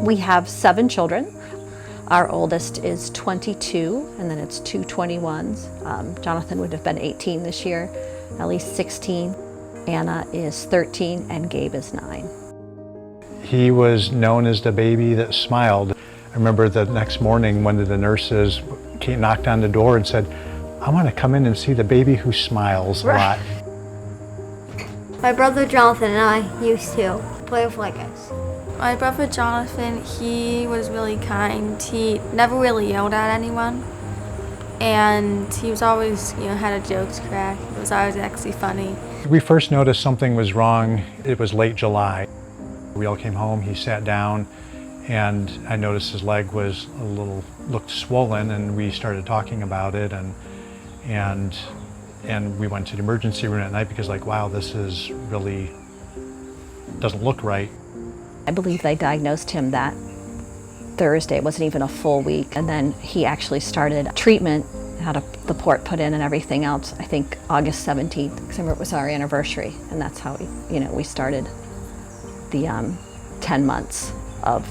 We have 7 children. Our oldest is 22, and then it's 2 21s. Jonathan would have been 18 this year, Ellie's 16, Anna is 13, and Gabe is 9. He was known as the baby that smiled. I remember the next morning when the nurses knocked on the door and said, "I want to come in and see the baby who smiles a lot." My brother Jonathan and I used to play with Legos. My brother Jonathan, he was really kind. He never really yelled at anyone. And he was always, had a jokes crack. It was always actually funny. We first noticed something was wrong. It was late July. We all came home, he sat down, and I noticed his leg was looked swollen, and we started talking about it, and we went to the emergency room at night because wow, this is really, doesn't look right. I believe they diagnosed him that Thursday. It wasn't even a full week. And then he actually started treatment, had the port put in and everything else, I think August 17th, because it was our anniversary. And that's how we started the 10 months of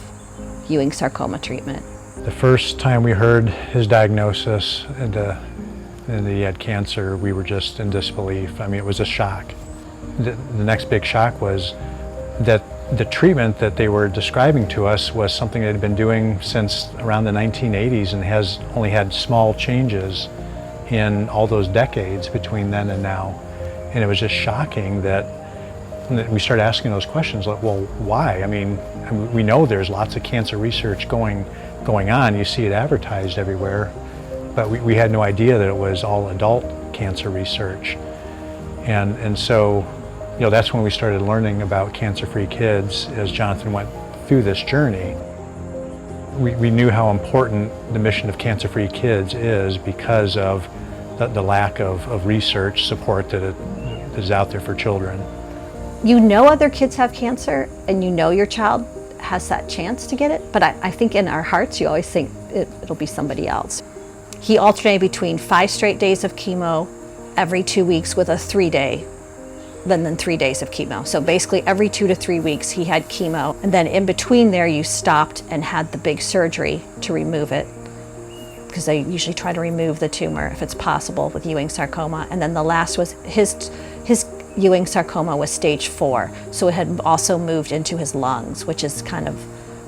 Ewing sarcoma treatment. The first time we heard his diagnosis and that he had cancer, we were just in disbelief. I mean, it was a shock. The next big shock was that the treatment that they were describing to us was something they had been doing since around the 1980s and has only had small changes in all those decades between then and now. And it was just shocking that we started asking those questions, like, well, why? I mean, we know there's lots of cancer research going on. You see it advertised everywhere, but we had no idea that it was all adult cancer research. And so, that's when we started learning about CancerFree Kids as Jonathan went through this journey. We knew how important the mission of CancerFree Kids is because of the lack of research support that is out there for children. Other kids have cancer, and your child has that chance to get it, but I think in our hearts you always think it'll be somebody else. He alternated between 5 straight days of chemo every 2 weeks with a 3-day, then 3 days of chemo. So basically every 2 to 3 weeks he had chemo, and then in between there you stopped and had the big surgery to remove it, because they usually try to remove the tumor if it's possible with Ewing sarcoma. And then the last was his Ewing sarcoma was stage 4, so it had also moved into his lungs, which is kind of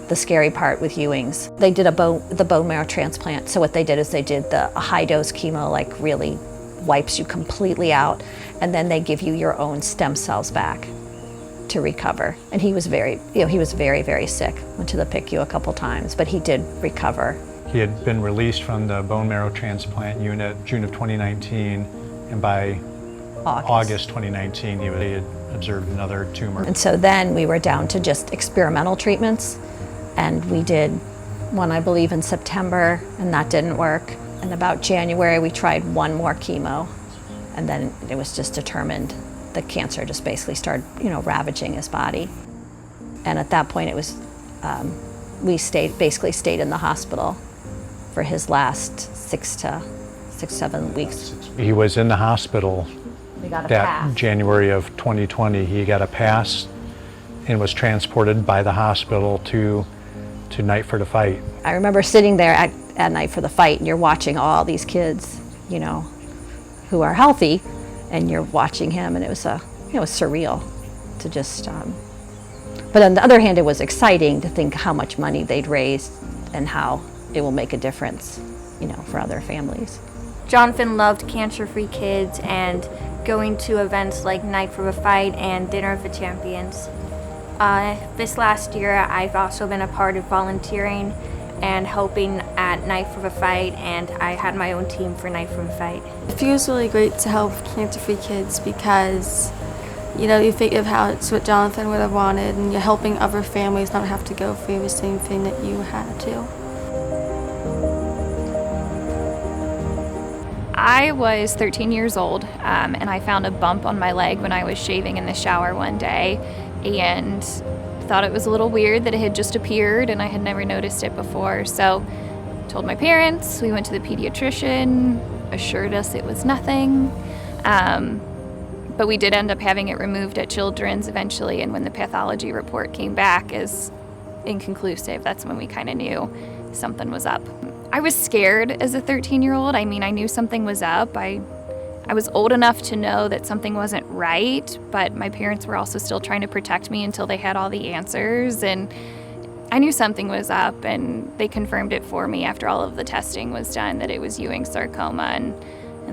the scary part with Ewing's. They did the bone marrow transplant. So what they did is they did a high dose chemo, like really wipes you completely out, and then they give you your own stem cells back to recover. And he was very, very sick. Went to the PICU a couple times, but he did recover. He had been released from the bone marrow transplant unit June of 2019, and by August 2019 he had observed another tumor. And so then we were down to just experimental treatments, and we did one, I believe, in September, and that didn't work. And about January we tried one more chemo, and then it was just determined the cancer just basically started ravaging his body. And at that point it was we basically stayed in the hospital for his last 7 weeks. He was in the hospital that pass. January of 2020. He got a pass and was transported by the hospital to night for the fight. I remember sitting there at night for the fight, and you're watching all these kids, who are healthy, and you're watching him, and it was surreal to just. But on the other hand, it was exciting to think how much money they'd raised and how it will make a difference, for other families. Jonathan loved CancerFree Kids and going to events like Night for a Fight and Dinner of the Champions. This last year, I've also been a part of volunteering and helping at Night for the Fight, and I had my own team for Night for the Fight. It feels really great to help CancerFree Kids because, you think of how it's what Jonathan would have wanted, and you're helping other families not have to go through the same thing that you had to. I was 13 years old, and I found a bump on my leg when I was shaving in the shower one day, and thought it was a little weird that it had just appeared, and I had never noticed it before. So told my parents, we went to the pediatrician, assured us it was nothing, but we did end up having it removed at Children's eventually, and when the pathology report came back, as inconclusive, that's when we kind of knew something was up. I was scared as a 13-year-old. I mean, I knew something was up. I was old enough to know that something wasn't right, but my parents were also still trying to protect me until they had all the answers. And I knew something was up, and they confirmed it for me after all of the testing was done that it was Ewing sarcoma, and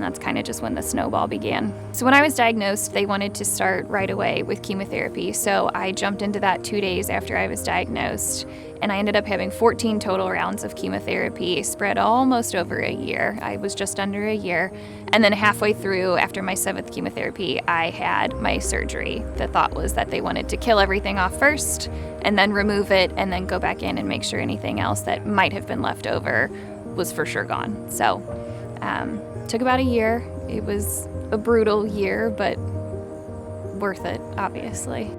that's kind of just when the snowball began. So when I was diagnosed, they wanted to start right away with chemotherapy. So I jumped into that 2 days after I was diagnosed, and I ended up having 14 total rounds of chemotherapy spread almost over a year. I was just under a year. And then halfway through, after my 7th chemotherapy, I had my surgery. The thought was that they wanted to kill everything off first and then remove it and then go back in and make sure anything else that might have been left over was for sure gone. So took about a year. It was a brutal year, but worth it, obviously.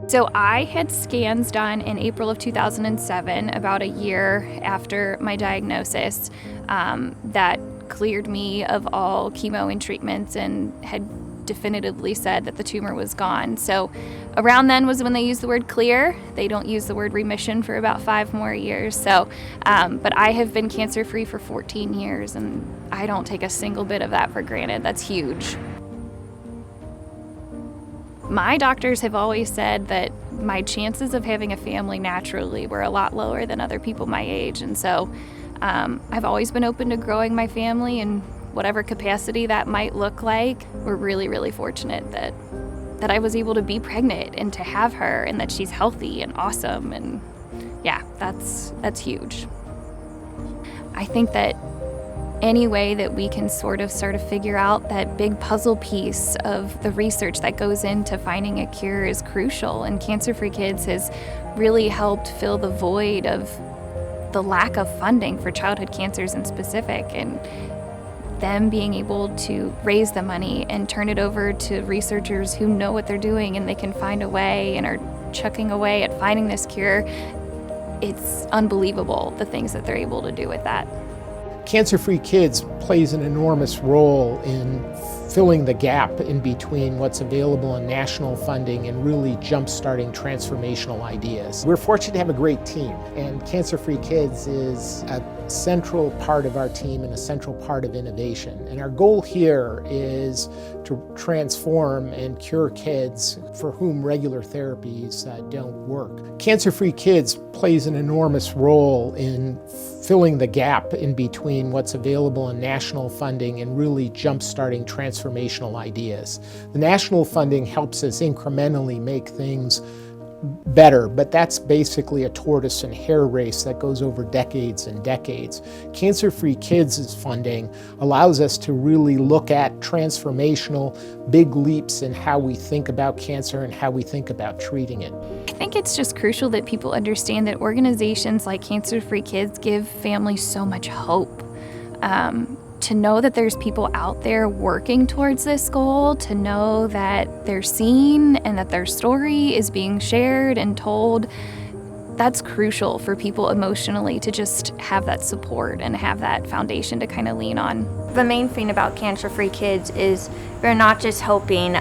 So I had scans done in April of 2007, about a year after my diagnosis, that cleared me of all chemo and treatments and had definitively said that the tumor was gone. So around then was when they used the word clear. They don't use the word remission for about 5 more years. So, but I have been cancer-free for 14 years, and I don't take a single bit of that for granted. That's huge. My doctors have always said that my chances of having a family naturally were a lot lower than other people my age, and so I've always been open to growing my family in whatever capacity that might look like. We're really, really fortunate that I was able to be pregnant and to have her, and that she's healthy and awesome, and yeah, that's huge. I think that any way that we can sort of start to figure out that big puzzle piece of the research that goes into finding a cure is crucial, and CancerFree Kids has really helped fill the void of the lack of funding for childhood cancers in specific, and them being able to raise the money and turn it over to researchers who know what they're doing and they can find a way and are chucking away at finding this cure. It's unbelievable the things that they're able to do with that. CancerFree Kids plays an enormous role in filling the gap in between what's available in national funding and really jump-starting transformational ideas. We're fortunate to have a great team, and CancerFree Kids is a central part of our team and a central part of innovation. And our goal here is to transform and cure kids for whom regular therapies don't work. CancerFree Kids plays an enormous role in filling the gap in between what's available in national funding and really jump-starting transformational ideas. The national funding helps us incrementally make things better, but that's basically a tortoise and hare race that goes over decades and decades. CancerFree Kids' funding allows us to really look at transformational big leaps in how we think about cancer and how we think about treating it. I think it's just crucial that people understand that organizations like CancerFree Kids give families so much hope. To know that there's people out there working towards this goal, to know that they're seen and that their story is being shared and told, that's crucial for people emotionally to just have that support and have that foundation to kind of lean on. The main thing about Cancer-Free Kids is we're not just helping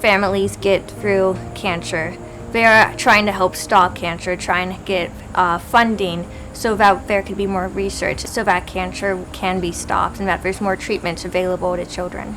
families get through cancer. They're trying to help stop cancer, trying to get funding so that there could be more research, so that cancer can be stopped and that there's more treatments available to children.